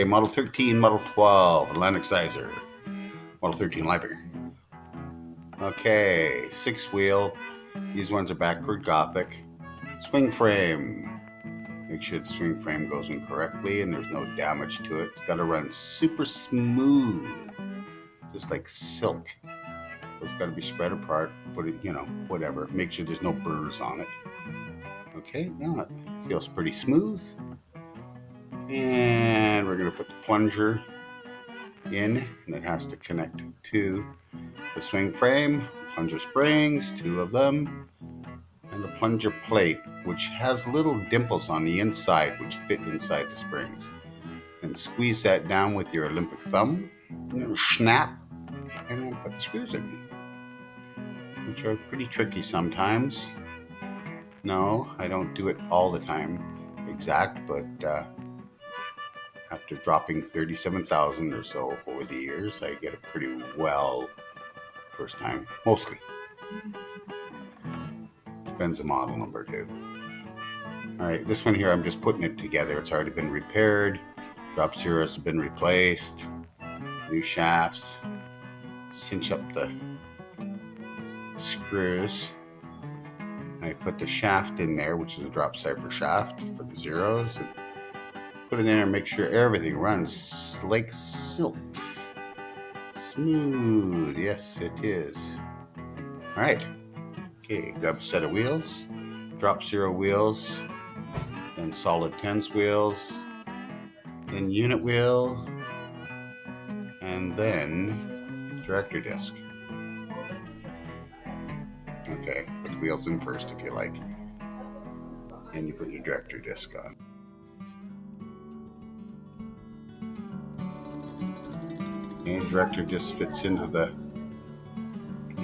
Okay, Model 13, Model 12, Atlantic Zeiser, Model 13 Leibinger. Okay, 6-wheel. These ones are backward Gothic. Swing frame. Make sure the swing frame goes in correctly and there's no damage to it. It's got to run super smooth, just like silk. So it's got to be spread apart. Put it, whatever. Make sure there's no burrs on it. Okay, now it feels pretty smooth. And we're going to put the plunger in, and it has to connect to the swing frame. Plunger springs, 2 of them, and the plunger plate, which has little dimples on the inside which fit inside the springs. And squeeze that down with your Olympic thumb, snap, and then put the screws in, which are pretty tricky sometimes. No, I don't do it all the time exact, but after dropping 37,000 or so over the years, I get it pretty well first time, mostly. Depends the model number too. Alright, this one here, I'm just putting it together. It's already been repaired. Drop zeros have been replaced. New shafts. Cinch up the screws. I put the shaft in there, which is a drop cipher shaft for the zeros. And put it in there and make sure everything runs like silk. Smooth. Yes, it is. Alright. Okay, grab a set of wheels. Drop zero wheels. Then solid tens wheels. Then unit wheel. And then director disc. Okay, put the wheels in first if you like. And you put your director disc on. And director disc fits into the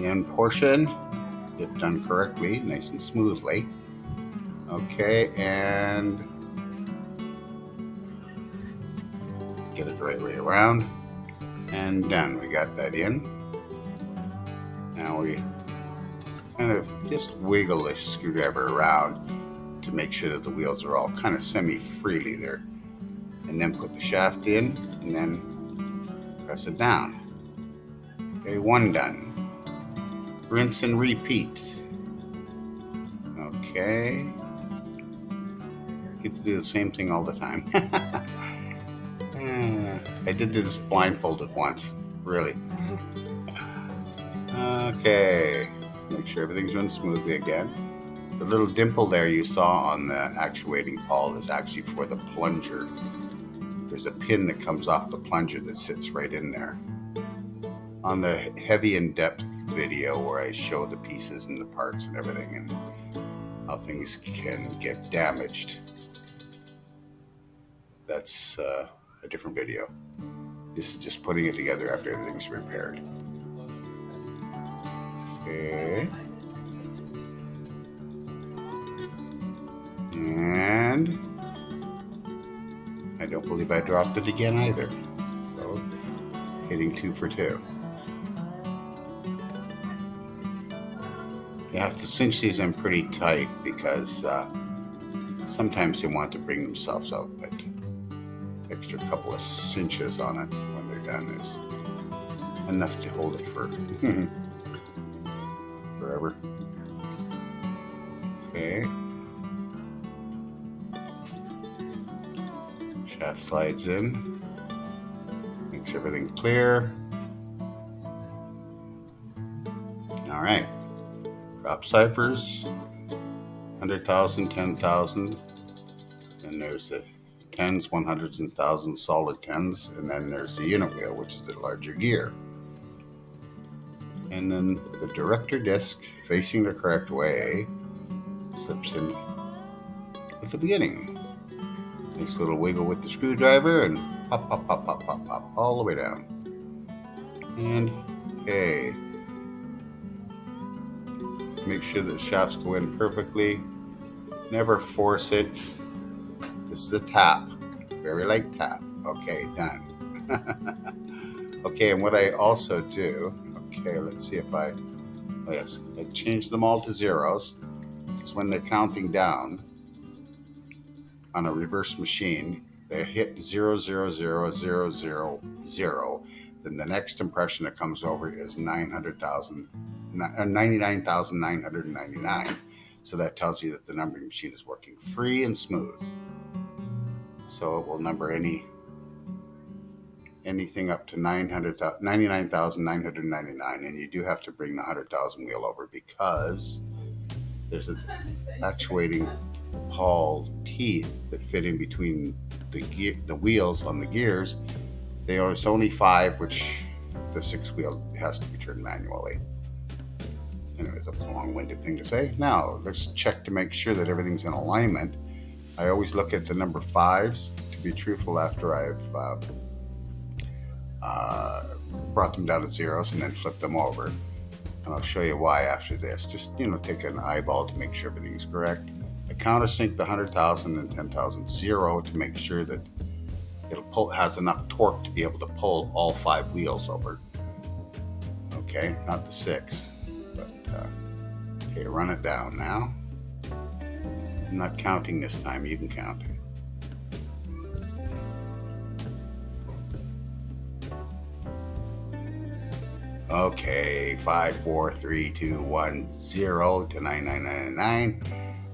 end portion, if done correctly, nice and smoothly. Okay, and get it the right way around. And done, we got that in. Now we kind of just wiggle the screwdriver around to make sure that the wheels are all kind of semi-freely there. And then put the shaft in and then press it down. Okay, 1 done. Rinse and repeat. Okay. Get to do the same thing all the time. I did this blindfolded once, really. Okay. Make sure everything's run smoothly again. The little dimple there you saw on the actuating pawl is actually for the plunger. There's a pin that comes off the plunger that sits right in there. On the heavy in-depth video where I show the pieces and the parts and everything and how things can get damaged, that's a different video. This is just putting it together after everything's repaired. Okay. And I don't believe I dropped it again either. So, hitting 2 for 2. You have to cinch these in pretty tight because sometimes they want to bring themselves out, but extra couple of cinches on it when they're done is enough to hold it for forever. Okay. Shaft slides in, makes everything clear. All right. Drop ciphers, 100,000, 10,000, and there's the tens, 100s, and thousands, solid tens, and then there's the unit wheel, which is the larger gear. And then the director disc, facing the correct way, slips in at the beginning. Nice little wiggle with the screwdriver, and pop, pop, pop, pop, pop, pop, all the way down. And, okay. Make sure the shafts go in perfectly. Never force it. This is a tap. Very light tap. Okay, done. Okay, and what I also do, okay, let's see if I change them all to zeros. Because when they're counting down on a reverse machine, they hit 00000, then the next impression that comes over is 99,999. So that tells you that the numbering machine is working free and smooth. So it will number anything up to 99,999, and you do have to bring the 100,000 wheel over because there's an actuating pawl teeth that fit in between the wheels on the gears. There's only 5, which the 6th wheel has to be turned manually. Anyways, that was a long-winded thing to say. Now, let's check to make sure that everything's in alignment. I always look at the number 5s, to be truthful, after I've brought them down to zeros and then flip them over. And I'll show you why after this. Just, take an eyeball to make sure everything's correct. I countersink the 100,000 and 10,000 zero to make sure that has enough torque to be able to pull all 5 wheels over. Okay, not the 6, but okay, run it down now. I'm not counting this time, you can count. Okay, 5, 4, 3, 2, 1, 0 to 9999.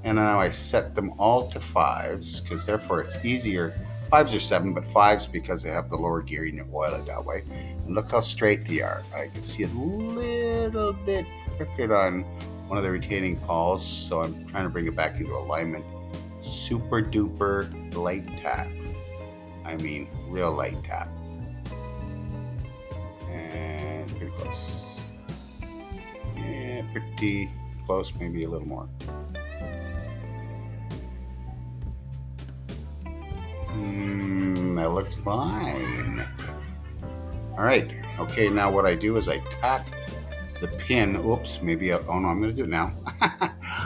And now I set them all to 5s because therefore it's easier. 5s are 7, but 5s because they have the lower gear, you oil it that way. And look how straight they are. I can see a little bit crooked on one of the retaining pawls, so I'm trying to bring it back into alignment. Super duper light tap. I mean, real light tap. And pretty close. Yeah, pretty close, maybe a little more. That looks fine. All right. Okay, now what I do is I tack the pin. Oops, I'm going to do it now.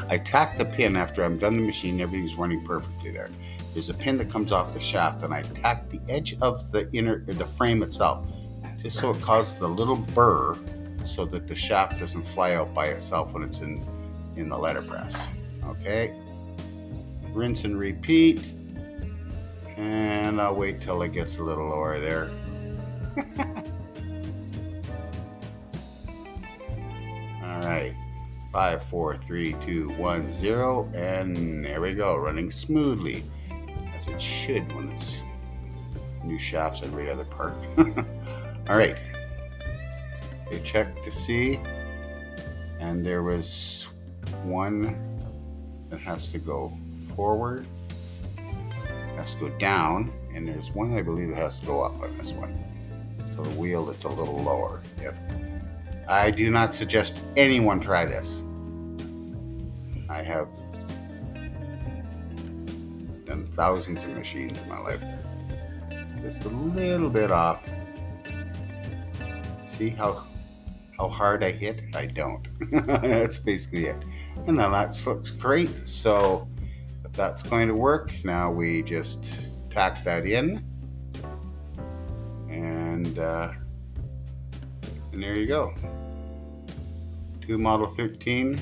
I tack the pin after I'm done the machine. Everything's running perfectly there. There's a pin that comes off the shaft, and I tack the edge of the frame itself, just so it causes the little burr so that the shaft doesn't fly out by itself when it's in the letterpress. Okay. Rinse and repeat. And I'll wait till it gets a little lower there. All right. 5, 4, 3, 2, 1, 0. And there we go. Running smoothly, as it should when it's new shafts and every other part. All right. They checked to see. And there was one that has to go forward. Has to go down, and there's one I believe that has to go up on this one. So the wheel that's a little lower. Yep. I do not suggest anyone try this. I have done thousands of machines in my life. Just a little bit off. See how hard I hit? I don't. That's basically it. And then that looks great. So if that's going to work, now we just tack that in, and there you go. 2 Model 13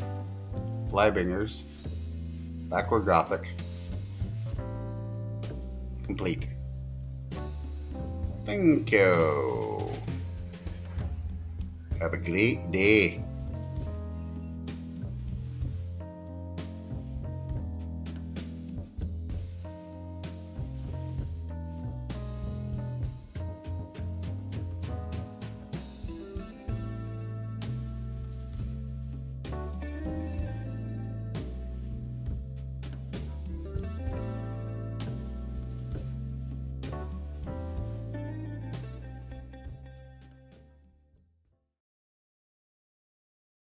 Leibingers, backward Gothic, complete. Thank you. Have a great day.